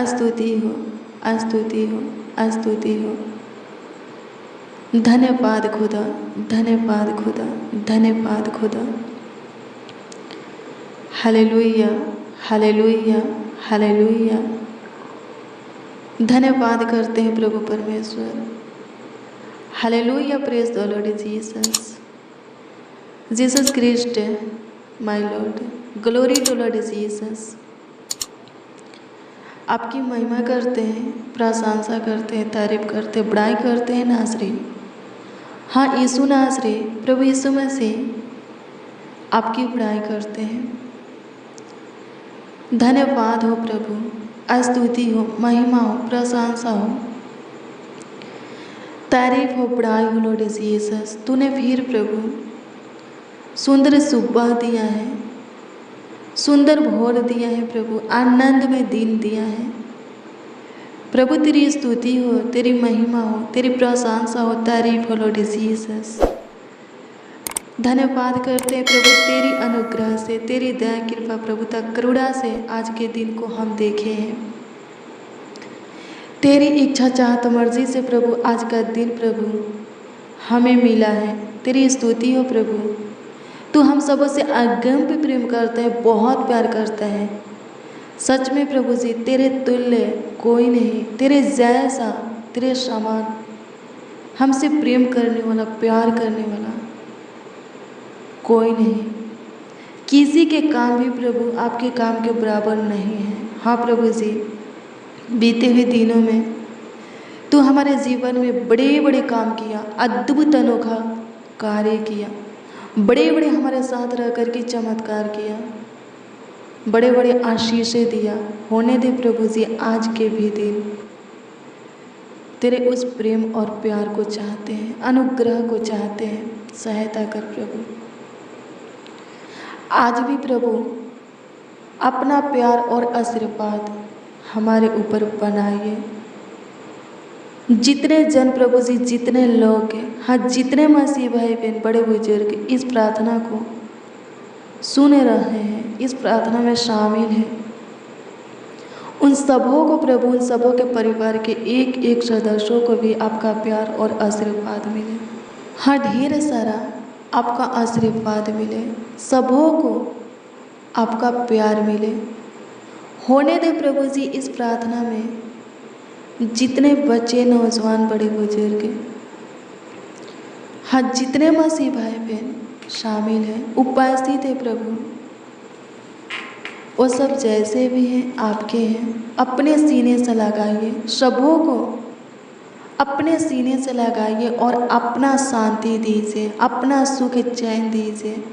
स्तुति हो, स्तुति हो, स्तुति हो। धन्यवाद खुदा, धन्यवाद खुदा, धन्यवाद खुदा। Hallelujah, hallelujah, hallelujah. धन्यवाद करते हैं प्रभु परमेश्वर। Hallelujah, praise the Lord Jesus. Jesus Christ my Lord, glory to Lord Jesus. आपकी महिमा करते हैं, प्रशंसा करते हैं, तारीफ करते हैं, बड़ाई करते हैं नासरी। हाँ यीशु नासरी, प्रभु यीशु मसीह आपकी बड़ाई करते हैं। धन्यवाद हो प्रभु, स्तुति हो, महिमा हो, प्रशंसा हो, तारीफ हो, बड़ाई हो लॉर्ड जीसस। तूने फिर प्रभु सुंदर सुबह दिया है, सुंदर भोर दिया है प्रभु, आनंद में दिन दिया है प्रभु। तेरी स्तुति हो, तेरी महिमा हो, तेरी प्रशंसा हो, तारीफ हो लॉर्ड जीसस। धन्यवाद करते हैं प्रभु तेरी अनुग्रह से, तेरी दया कृपा प्रभुता करुणा से आज के दिन को हम देखे हैं। तेरी इच्छा चाहत मर्जी से प्रभु आज का दिन प्रभु हमें मिला है। तेरी स्तुति हो प्रभु। तू हम सबों से अगम्य प्रेम करता है, बहुत प्यार करता है। सच में प्रभु जी तेरे तुल्य कोई नहीं, तेरे जैसा, तेरे समान हमसे प्रेम करने वाला, प्यार करने वाला कोई नहीं। किसी के काम भी प्रभु आपके काम के बराबर नहीं है। हाँ प्रभु जी, बीते हुए दिनों में तू हमारे जीवन में बड़े बड़े काम किया, अद्भुत अनोखा कार्य किया, बड़े बड़े हमारे साथ रह कर के चमत्कार किया, बड़े बड़े आशीषें दिया। होने दे प्रभु जी आज के भी दिन तेरे उस प्रेम और प्यार को चाहते हैं, अनुग्रह को चाहते हैं। सहायता कर प्रभु। आज भी प्रभु अपना प्यार और आशीर्वाद हमारे ऊपर बनाइए। जितने जन प्रभु जी, जितने लोग हैं, हाँ जितने मसीह भाई बहन, बड़े बुजुर्ग इस प्रार्थना को सुन रहे हैं, इस प्रार्थना में शामिल हैं, उन सबों को प्रभु, उन सबों के परिवार के एक एक सदस्यों को भी आपका प्यार और आशीर्वाद मिले। हाँ ढेर सारा आपका आशीर्वाद मिले, सबों को आपका प्यार मिले। होने दे प्रभु जी इस प्रार्थना में जितने बच्चे, नौजवान, बड़े बुजुर्ग, हाँ जितने मसीह भाई बहन शामिल हैं, उपस्थित है प्रभु, वो सब जैसे भी हैं आपके हैं। अपने सीने से लगाइए, सबों को अपने सीने से लगाइए और अपना शांति दीजिए, अपना सुख चैन दीजिए,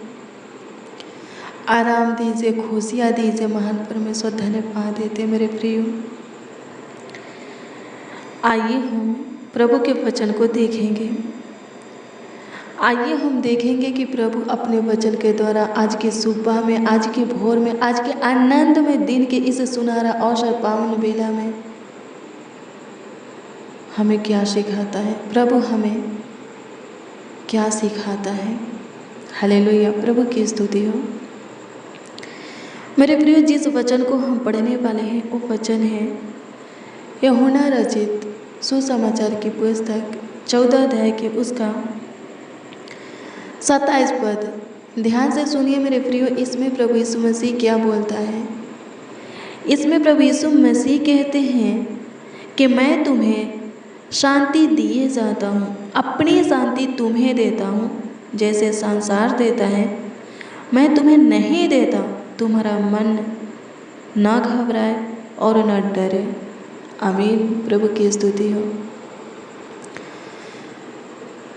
आराम दीजिए, खुशियाँ दीजिए। महान परमेश्वर धन्यवाद देते मेरे प्रियो। आइए हम प्रभु के वचन को देखेंगे। आइए हम देखेंगे कि प्रभु अपने वचन के द्वारा आज की सुबह में, आज की भोर में, आज के आनंद में, दिन के इस सुनहरा अवसर पावन बेला में हमें क्या सिखाता है, प्रभु हमें क्या सिखाता है। हालेलुया, प्रभु की स्तुति हो। मेरे प्रियो, जिस वचन को हम पढ़ने वाले हैं वो वचन है यूहन्ना रचित सुसमाचार की पुस्तक 14 अध्याय के उसका 27 पद। ध्यान से सुनिए मेरे प्रियो, इसमें प्रभु यीशु मसीह क्या बोलता है। इसमें प्रभु यीशु मसीह कहते हैं कि मैं तुम्हें शांति दिए जाता हूँ, अपनी शांति तुम्हें देता हूँ, जैसे संसार देता है मैं तुम्हें नहीं देता। तुम्हारा मन न घबराए और न डरे। आमीन। प्रभु की स्तुति हो।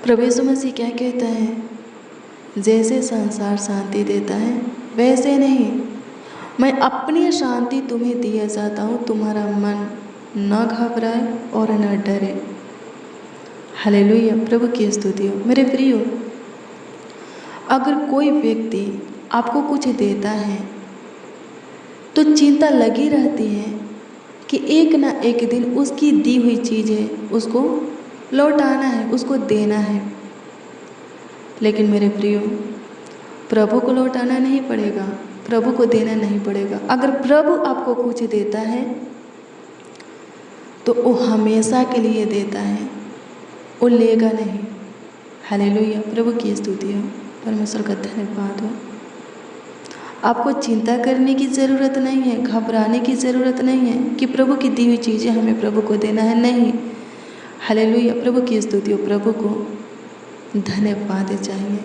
प्रभु यीशु मसीह क्या कहता है, जैसे संसार शांति देता है वैसे नहीं, मैं अपनी शांति तुम्हें दिया जाता हूँ, तुम्हारा मन न घबराए और न डरे। हालेलुया, प्रभु की स्तुति हो। मेरे प्रियो, अगर कोई व्यक्ति आपको कुछ देता है तो चिंता लगी रहती है कि एक ना एक दिन उसकी दी हुई चीज़ें उसको लौटाना है, उसको देना है। लेकिन मेरे प्रियो, प्रभु को लौटाना नहीं पड़ेगा, प्रभु को देना नहीं पड़ेगा। अगर प्रभु आपको कुछ देता है तो वो हमेशा के लिए देता है, वो लेगा नहीं। हालेलुया, प्रभु की स्तुति हो, परमेश्वर का धन्यवाद हो। आपको चिंता करने की ज़रूरत नहीं है, घबराने की ज़रूरत नहीं है कि प्रभु की दी हुई चीज़ें हमें प्रभु को देना है, नहीं। हालेलुया, प्रभु की स्तुति हो, प्रभु को धन्यवाद चाहिए।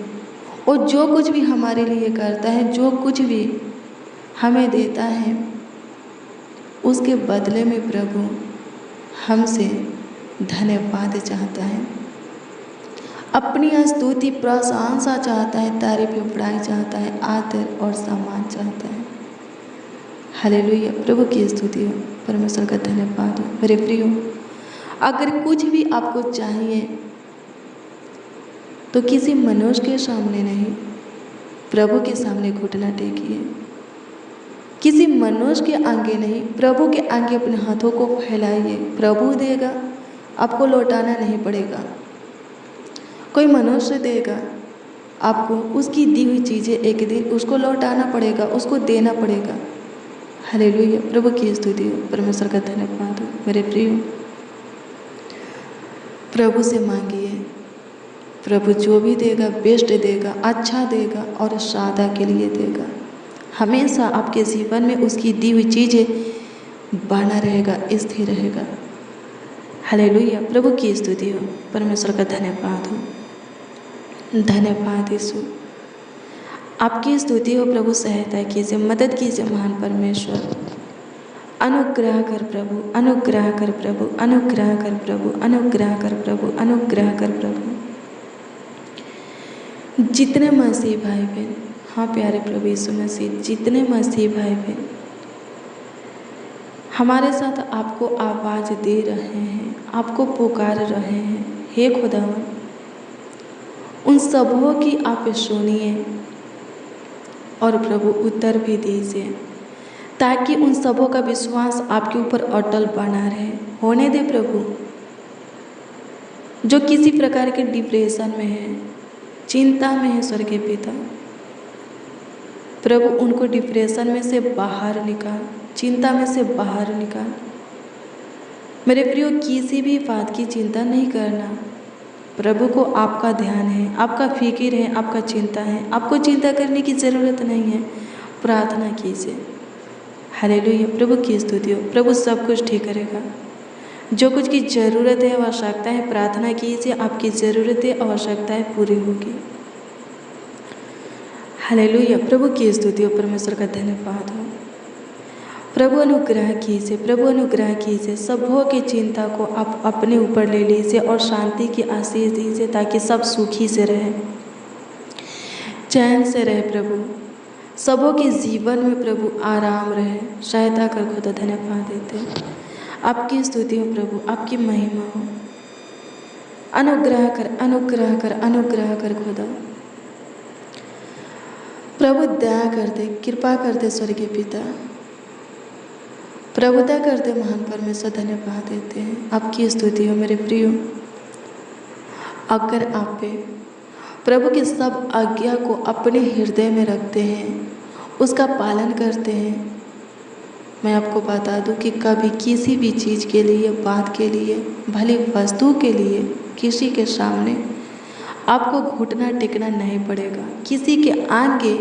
और जो कुछ भी हमारे लिए करता है, जो कुछ भी हमें देता है, उसके बदले में प्रभु हमसे धन्यवाद चाहता है, अपनी स्तुति प्रशंसा चाहता है, तारीफ बड़ाई चाहता है, आदर और सम्मान चाहता है। हालेलुया, प्रभु की स्तुति हो, परमेश्वर का धन्यवाद हो। मेरे प्रियो, अगर कुछ भी आपको चाहिए तो किसी मनुष्य के सामने नहीं, प्रभु के सामने घुटना टेकिए। किसी मनुष्य के आगे नहीं, प्रभु के आगे अपने हाथों को फैलाइए। प्रभु देगा, आपको लौटाना नहीं पड़ेगा। कोई मनुष्य देगा, आपको उसकी दी हुई चीज़ें एक दिन उसको लौटाना पड़ेगा, उसको देना पड़ेगा। हालेलुया, प्रभु की स्तुति हो, परमेश्वर का धन्यवाद हो। मेरे प्रियो, प्रभु से मांगिए, प्रभु जो भी देगा बेस्ट देगा, अच्छा देगा और सादा के लिए देगा। हमेशा आपके जीवन में उसकी दी हुई चीज़ें बना रहेगा, स्थिर रहेगा। हालेलुया, प्रभु की स्तुति हो, परमेश्वर का धन्यवाद हो। धन्यवाद यीशु, आपकी स्तुति हो प्रभु। सहायता कीजिए, मदद कीजिए महान परमेश्वर। अनुग्रह कर प्रभु, अनुग्रह कर प्रभु, अनुग्रह कर प्रभु, अनुग्रह कर प्रभु, अनुग्रह कर प्रभु। जितने मसीह भाई बहन, हाँ प्यारे प्रभु यीशु मसीह, जितने मसीह भाई बहन हमारे साथ आपको आवाज़ दे रहे हैं, आपको पुकार रहे हैं, हे खुदावन, उन सबों की आप सुनिए और प्रभु उत्तर भी दीजिए, ताकि उन सबों का विश्वास आपके ऊपर अटल बना रहे। होने दे प्रभु, जो किसी प्रकार के डिप्रेशन में है, चिंता में है, स्वर्गीय पिता प्रभु उनको डिप्रेशन में से बाहर निकाल, चिंता में से बाहर निकाल। मेरे प्रियो, किसी भी बात की चिंता नहीं करना। प्रभु को आपका ध्यान है, आपका फिक्र है, आपका चिंता है। आपको चिंता करने की ज़रूरत नहीं है, प्रार्थना कीजिए। हालेलुया, प्रभु की स्तुति हो, प्रभु सब कुछ ठीक करेगा। जो कुछ की ज़रूरत है, आवश्यकता है, प्रार्थना कीजिए, आपकी ज़रूरतें आवश्यकताएं पूरी होगी। हालेलुया, प्रभु की स्तुति हो, परमेश्वर का धन्यवाद हो। प्रभु अनुग्रह कीजिए, प्रभु अनुग्रह कीजिए। सबों की चिंता को आप अपने ऊपर ले लीजिए और शांति की आशीष दीजिए, ताकि सब सुखी से रहे, चैन से रहे। प्रभु सबों के जीवन में प्रभु आराम रहे, सहायता कर खुदा। धन्यवाद देते हैं, आपकी स्तुति हो प्रभु, आपकी महिमा हो। अनुग्रह कर, अनुग्रह कर, अनुग्रह कर खुदा। प्रभु दया करते, कृपा करते स्वर्गीय पिता, प्रभुता करते महान परमेश्वर। धन्यवाद देते हैं, आपकी स्तुति हो। मेरे प्रियो, अगर आप पे प्रभु के सब आज्ञा को अपने हृदय में रखते हैं, उसका पालन करते हैं, मैं आपको बता दूं कि कभी किसी भी चीज़ के लिए, बात के लिए, भली वस्तु के लिए किसी के सामने आपको घुटना टेकना नहीं पड़ेगा, किसी के आगे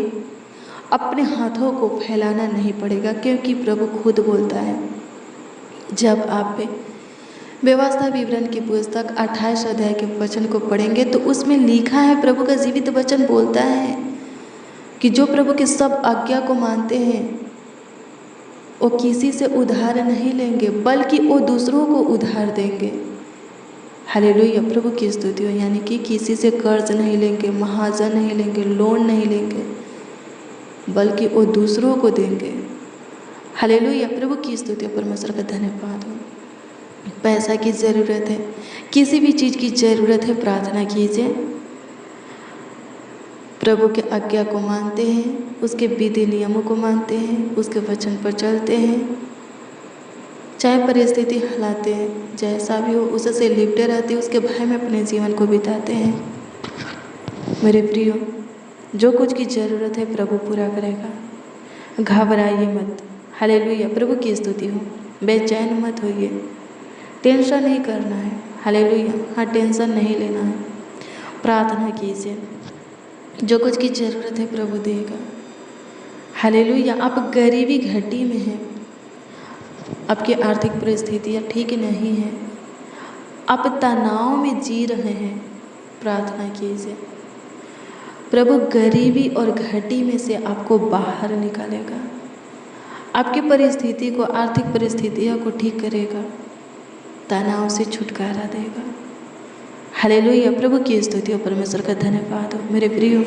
अपने हाथों को फैलाना नहीं पड़ेगा, क्योंकि प्रभु खुद बोलता है। जब आप व्यवस्था विवरण की पुस्तक 28 अध्याय के वचन को पढ़ेंगे तो उसमें लिखा है, प्रभु का जीवित वचन बोलता है कि जो प्रभु के सब आज्ञा को मानते हैं वो किसी से उधार नहीं लेंगे, बल्कि वो दूसरों को उधार देंगे। हालेलुया, प्रभु की स्तुति हो। यानी कि किसी से कर्ज नहीं लेंगे, महाजन नहीं लेंगे, लोन नहीं लेंगे, बल्कि वो दूसरों को देंगे। हालेलुया, प्रभु की स्तुति हो, परमेश्वर का धन्यवाद हो। पैसा की ज़रूरत है, किसी भी चीज़ की ज़रूरत है, प्रार्थना कीजिए। प्रभु के आज्ञा को मानते हैं, उसके विधि नियमों को मानते हैं, उसके वचन पर चलते हैं, चाहे परिस्थिति हिलाते हैं, जैसा भी हो उससे लिपटे रहते हैं, उसके भय में अपने जीवन को बिताते हैं। मेरे प्रियो, जो कुछ की ज़रूरत है प्रभु पूरा करेगा, घबराइए मत। हालेलुया, प्रभु की स्तुति हो। बेचैन मत होइए, टेंशन नहीं करना है। हालेलुया। हाँ, टेंशन नहीं लेना है। प्रार्थना कीजिए, जो कुछ की ज़रूरत है प्रभु देगा। हालेलुया। आप गरीबी घटी में हैं, आपकी आर्थिक परिस्थितियाँ ठीक नहीं हैं, आप तनाव में जी रहे हैं, प्रार्थना कीजिए, प्रभु गरीबी और घटी में से आपको बाहर निकालेगा, आपकी परिस्थिति को, आर्थिक परिस्थितियों को ठीक करेगा, तनाव से छुटकारा देगा। हालेलुया। प्रभु की स्तुति हो, परमेश्वर का धन्यवाद हो। मेरे प्रियो,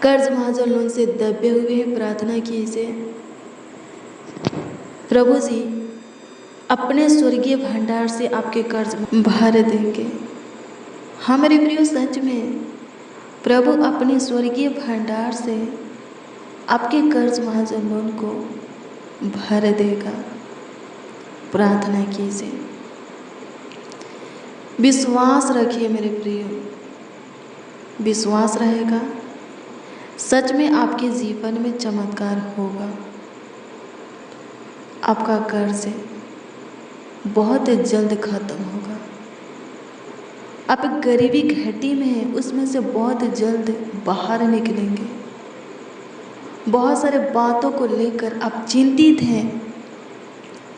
कर्ज महाजन लोन से दबे हुए हैं, प्रार्थना कीजिए, प्रभु जी अपने स्वर्गीय भंडार से आपके कर्ज भर देंगे। हाँ मेरे प्रियो, सच में प्रभु अपने स्वर्गीय भंडार से आपके कर्ज महाजन लोन को भर देगा। प्रार्थना कीजिए, विश्वास रखिए मेरे प्रियो, विश्वास रहेगा, सच में आपके जीवन में चमत्कार होगा। आपका कर्ज बहुत जल्द खत्म होगा। आप गरीबी घटी में हैं, उसमें से बहुत जल्द बाहर निकलेंगे। बहुत सारे बातों को लेकर आप चिंतित हैं,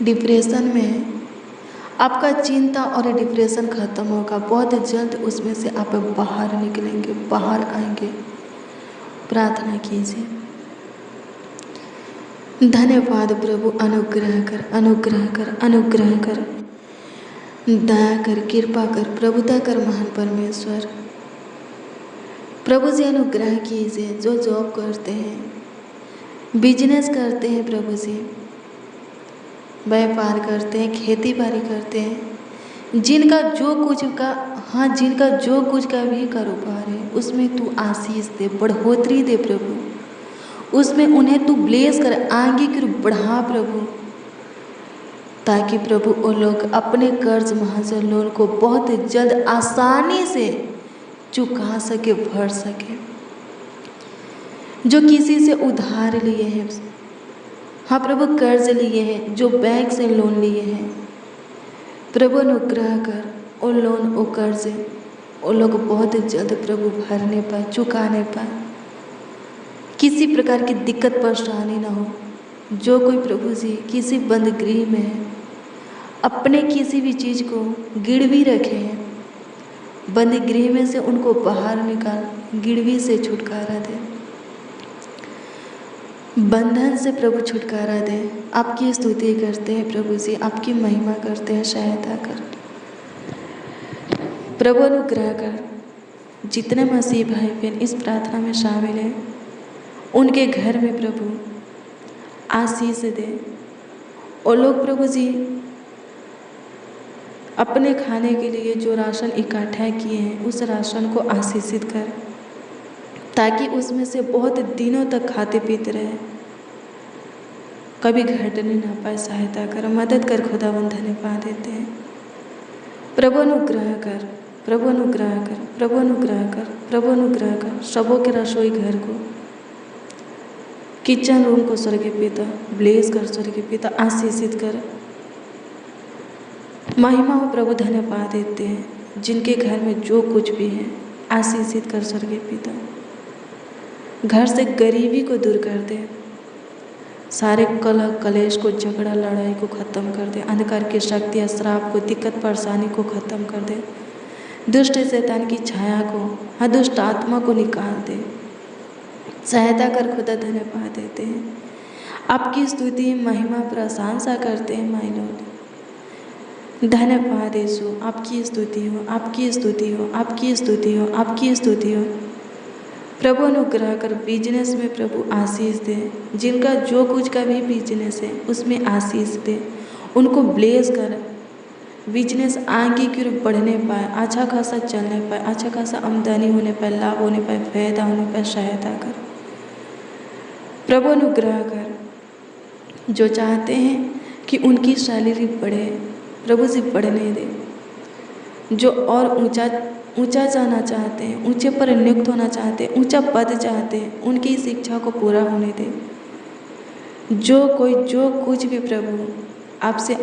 डिप्रेशन में हैं, आपका चिंता और डिप्रेशन खत्म होगा। बहुत जल्द उसमें से आप बाहर निकलेंगे, बाहर आएंगे। प्रार्थना कीजिए। धन्यवाद प्रभु, अनुग्रह कर, अनुग्रह कर, अनुग्रह कर, दया कर, कृपा कर, प्रभुता कर महान परमेश्वर। प्रभु जी अनुग्रह कीजिए, जो जॉब करते हैं, बिजनेस करते हैं, प्रभु जी व्यापार करते हैं, खेती बाड़ी करते हैं, जिनका जो कुछ का भी कारोबार है, उसमें तू आशीष दे, बढ़ोतरी दे प्रभु, उसमें उन्हें तू ब्लेस कर, आगे की बढ़ा प्रभु, ताकि प्रभु वो लोग अपने कर्ज महाजन लोन को बहुत जल्द आसानी से चुका सके, भर सके। जो किसी से उधार लिए हैं, हाँ प्रभु कर्ज लिए हैं, जो बैंक से लोन लिए हैं, प्रभु अनुग्रह कर, वो लोन, वो कर्ज वो लोग बहुत जल्द प्रभु भरने पाए, चुकाने पाए, किसी प्रकार की दिक्कत परेशानी ना हो। जो कोई प्रभु जी किसी बंद गृह में है, अपने किसी भी चीज़ को गिरवी रखे हैं, बंद गृह में से उनको बाहर निकाल, गिरवी से छुटकारा दे, बंधन से प्रभु छुटकारा दे। आपकी स्तुति करते हैं प्रभु जी, आपकी महिमा करते हैं, सहायता कर प्रभु, अनुग्रह कर। जितने मसीह भाई बहन इस प्रार्थना में शामिल हैं, उनके घर में प्रभु आशीष दे। और लोग प्रभु जी अपने खाने के लिए जो राशन इकट्ठा किए हैं, उस राशन को आशीषित कर, ताकि उसमें से बहुत दिनों तक खाते पीते रहे, कभी घटने ना पाए। सहायता कर, मदद कर खुदावंद, धन्यवाद देते हैं। प्रभु अनुग्रह कर, प्रभु अनुग्रह कर, प्रभु अनुग्रह कर, प्रभु अनुग्रह कर। सबों के रसोई घर को, किचन रूम को स्वर्गीय पिता ब्लेस कर, स्वर्गीय पिता आशीषित कर। महिमा हो प्रभु, धन्यवाद देते हैं। जिनके घर में जो कुछ भी है आशीषित कर स्वर्गीय पिता। घर से गरीबी को दूर कर दे, सारे कलह कलेश को, झगड़ा लड़ाई को ख़त्म कर दे, अंधकार की शक्ति, श्राप को, दिक्कत परेशानी को ख़त्म कर दे, दुष्ट शैतान की छाया को, हर दुष्ट आत्मा को निकाल दे। सहायता कर खुदा, धन्यवाद देते हैं। आपकी स्तुति महिमा प्रशंसा करते हैं माय लॉर्ड। धन्यवाद यीशु, आपकी स्तुति हो, आपकी स्तुति हो, आपकी स्तुति हो, आपकी स्तुति हो। प्रभु अनुग्रह कर, बिजनेस में प्रभु आशीष दे, जिनका जो कुछ का भी बिजनेस है उसमें आशीष दे, उनको ब्लेस कर, बिजनेस आगे की ओर बढ़ने पाए, अच्छा खासा चलने पाए, अच्छा खासा आमदनी होने पाए, लाभ होने पाए, फायदा होने पाए। सहायता कर प्रभु, अनुग्रह कर। जो चाहते हैं कि उनकी सैलरी बढ़े, प्रभु जी बढ़ने दे। जो और ऊंचा जाना चाहते हैं, ऊंचे पर नियुक्त होना चाहते हैं, ऊंचा पद चाहते हैं, उनकी शिक्षा को पूरा होने दे। जो कुछ भी प्रभु आपसे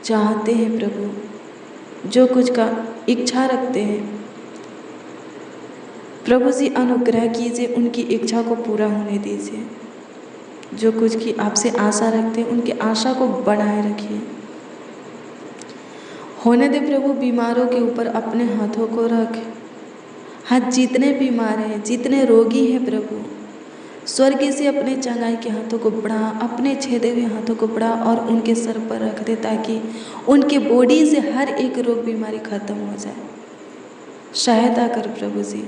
चाहते हैं प्रभु, जो कुछ का इच्छा रखते हैं प्रभु जी, अनुग्रह कीजिए, उनकी इच्छा को पूरा होने दीजिए। जो कुछ की आपसे आशा रखते हैं उनकी आशा को बढ़ाए रखिए। होने दे प्रभु, बीमारों के ऊपर अपने हाथों को रख। हाँ, जितने बीमार हैं, जितने रोगी हैं प्रभु, स्वर्ग से अपने चंगाई के हाथों को बढ़ा, अपने छेदे हुए हाथों को बढ़ा और उनके सर पर रख दे, ताकि उनके बॉडी से हर एक रोग बीमारी खत्म हो जाए। सहायता कर प्रभु जी।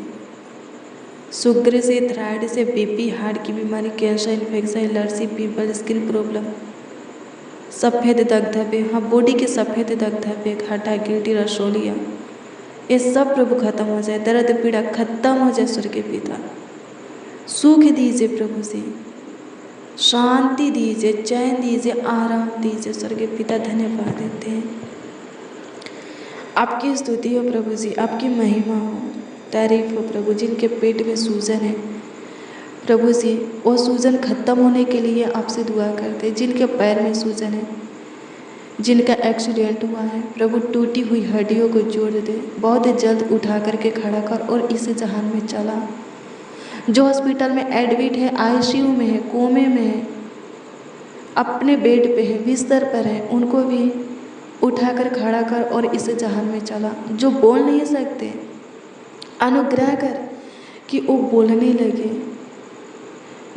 शुगर से, थायराइड से, बीपी, हार्ट की बीमारी, cancer, infection, allergy, pimple, skin problem, सफ़ेद दाग धब्बे, हाँ बॉडी के सफ़ेद दाग धब्बे, घाटा, गिल्टी, रसोलिया, ये सब प्रभु खत्म हो जाए। दर्द पीड़ा खत्म हो जाए। स्वर्गीय पिता, सुख दीजिए प्रभु जी, शांति दीजिए, चैन दीजिए, आराम दीजिए। स्वर्गीय पिता, धन्यवाद देते हैं। आपकी स्तुति हो प्रभु जी, आपकी महिमा हो, तारीफ हो प्रभु। जिनके पेट में सूजन है प्रभु जी, वो सूजन खत्म होने के लिए आपसे दुआ करते हैं। जिनके पैर में सूजन है, जिनका एक्सीडेंट हुआ है प्रभु, टूटी हुई हड्डियों को जोड़ दे, बहुत जल्द उठा करके खड़ा कर और इस जहान में चला। जो हॉस्पिटल में एडमिट है, आईसीयू में है, कोमे में है, अपने बेड पे है, बिस्तर पर है, उनको भी उठाकर खड़ा कर और इस जहान में चला। जो बोल नहीं सकते, अनुग्रह कर कि वो बोलने लगे।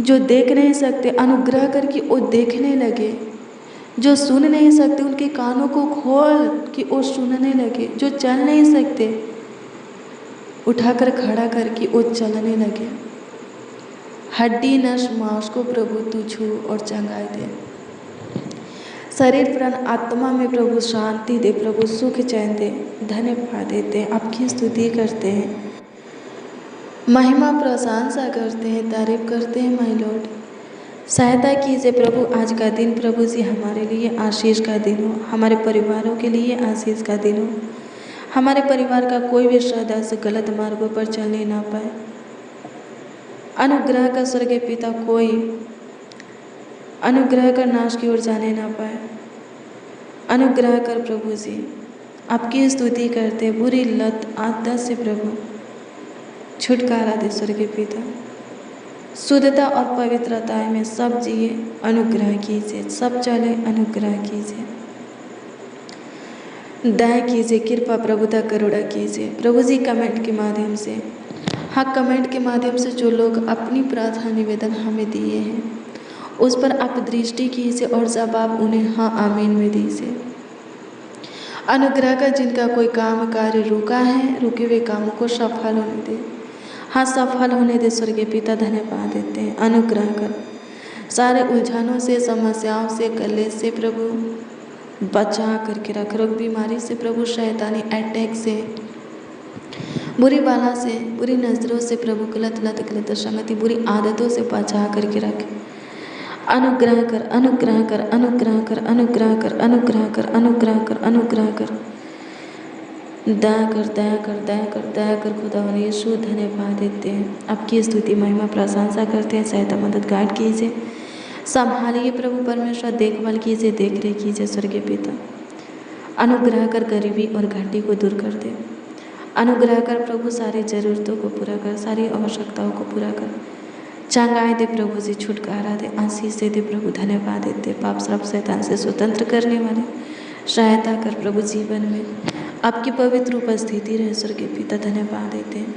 जो देख नहीं सकते, अनुग्रह कर कि वो देखने लगे। जो सुन नहीं सकते, उनके कानों को खोल कि वो सुनने लगे। जो चल नहीं सकते, उठाकर खड़ा कर कि वो चलने लगे। हड्डी नस मांस को प्रभु तू छू और चंगाई दे। शरीर प्राण आत्मा में प्रभु शांति दे, प्रभु सुख चैन दे। धन्यवाद देते हैं, आपकी स्तुति करते हैं, महिमा प्रशंसा करते हैं, तारीफ करते हैं। माय लॉर्ड, सहायता कीजिए प्रभु। आज का दिन प्रभु जी हमारे लिए आशीष का दिन हो, हमारे परिवारों के लिए आशीष का दिन हो। हमारे परिवार का कोई भी सदस्य गलत मार्गों पर चलने ना पाए। अनुग्रह का स्वर्गीय पिता, कोई अनुग्रह कर नाश की ओर जाने ना पाए। अनुग्रह कर प्रभु जी, आपकी स्तुति करते। बुरी लत आदत से प्रभु छुटकारा दे स्वर्गीय पिता। शुद्धता और पवित्रता में सब जिए, अनुग्रह कीजिए। सब चले, अनुग्रह कीजिए। दया कीजिए, कृपा प्रभुता करुणा कीजिए प्रभु जी। कमेंट के माध्यम से, हाँ कमेंट के माध्यम से जो लोग अपनी प्रार्थना निवेदन हमें दिए हैं, उस पर आप दृष्टि कीजिए और जवाब उन्हें हाँ आमीन में दीजिए। अनुग्रह का जिनका कोई काम कार्य रुका है, रुके हुए कामों को सफल होने दे। हाँ, सफल होने दे स्वर्गीय पिता, धन्यवाद देते हैं। अनुग्रह कर सारे उलझनों से, समस्याओं से, कलेश से प्रभु बचा करके रख। रोग बीमारी से प्रभु, शैतानी अटैक से, बुरी बाला से, बुरी नजरों से प्रभु, गलत लत, गलत संगति, बुरी आदतों से बचा करके रख। अनुग्रह कर, अनुग्रह कर, अनुग्रह कर, अनुग्रह कर, अनुग्रह कर, अनुग्रह कर, अनुग्रह कर, दया कर, दया कर, दया कर, दया कर खुदा और यीशु, धन्यवाद देते हैं। आपकी स्तुति महिमा प्रशंसा करते हैं। सहायता मदद गाइड कीजिए, संभालिए प्रभु परमेश्वर, देखभाल कीजिए, देख रेख कीजिए स्वर्गीय पिता। अनुग्रह कर, गरीबी और घाटी को दूर कर दे। अनुग्रह कर प्रभु, सारी ज़रूरतों को पूरा कर, सारी आवश्यकताओं को पूरा कर। चंगाई दे प्रभु जी, छुटकारा दे, आशीष दे प्रभु। धन्यवाद देते, पाप श्राप शैतान से स्वतंत्र करने वाले सहायता कर प्रभु। जीवन में आपकी पवित्र उपस्थिति रहे स्वर्गीय पिता, धन्यवाद देते हैं।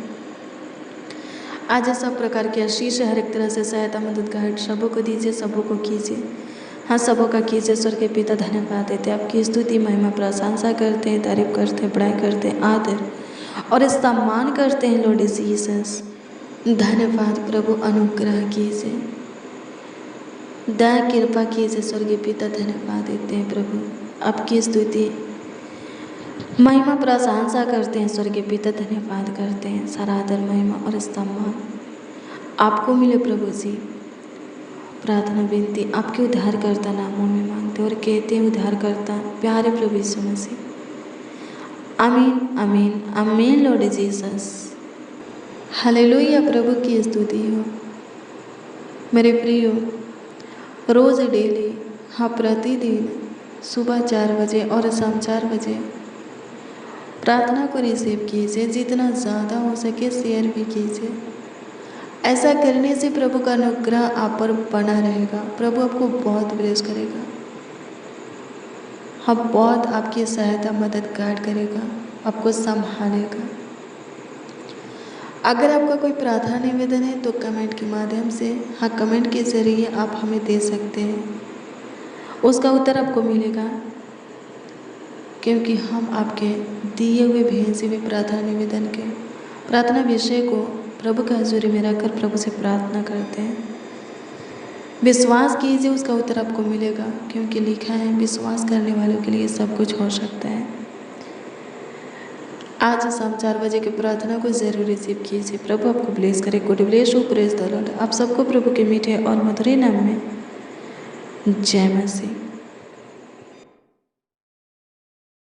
आज सब प्रकार की आशीष हर एक तरह से सहायता मदद गाइड सबों को दीजिए, सबों को कीजिए। हाँ, सबों का कीजिए स्वर्गीय पिता, धन्यवाद देते हैं। आपकी स्तुति महिमा प्रशंसा करते हैं, तारीफ करते हैं, बड़ाई करते हैं, आदर और सम्मान करते हैं लॉर्ड जीसस। धन्यवाद प्रभु, अनुग्रह कीजिए, दया कृपा कीजिए स्वर्गीय पिता, धन्यवाद देते हैं प्रभु। आपकी स्तुति महिमा प्रशंसा करते हैं स्वर्गीय पिता, धन्यवाद करते हैं। सारा आदर महिमा और सम्मान आपको मिले प्रभु जी। प्रार्थना विनती आपके उद्धारकर्ता नामों में मांगते और कहते हैं, उद्धारकर्ता प्यारे प्रभु यीशु मसीह। आमीन, आमीन, आमीन लॉर्ड जीसस। हालेलुया, प्रभु की स्तुति हो। मेरे प्रियो, रोज़ डेली, हाँ प्रतिदिन सुबह 4 बजे और शाम 4 बजे प्रार्थना को रिसीव कीजिए। जितना ज़्यादा हो सके शेयर भी कीजिए। ऐसा करने से प्रभु का अनुग्रह आप पर बना रहेगा। प्रभु आपको बहुत ब्लेस करेगा। हाँ, बहुत आपकी सहायता मददगार करेगा, आपको संभालेगा। अगर आपका कोई प्रार्थना निवेदन है तो कमेंट के माध्यम से, हाँ, कमेंट के ज़रिए आप हमें दे सकते हैं। उसका उत्तर आपको मिलेगा, क्योंकि हम आपके दिए हुए भेजे हुए प्रार्थना निवेदन के प्रार्थना विषय को प्रभु की हजूरी में रखकर प्रभु से प्रार्थना करते हैं। विश्वास कीजिए, उसका उत्तर आपको मिलेगा, क्योंकि लिखा है विश्वास करने वालों के लिए सब कुछ हो सकता है। आज शाम 4 बजे की प्रार्थना को ज़रूर रिसीव कीजिए। प्रभु आपको ब्लेस करे। God bless you. Praise the Lord. आप सबको प्रभु के मीठे और मधुर नाम में जय मसीह।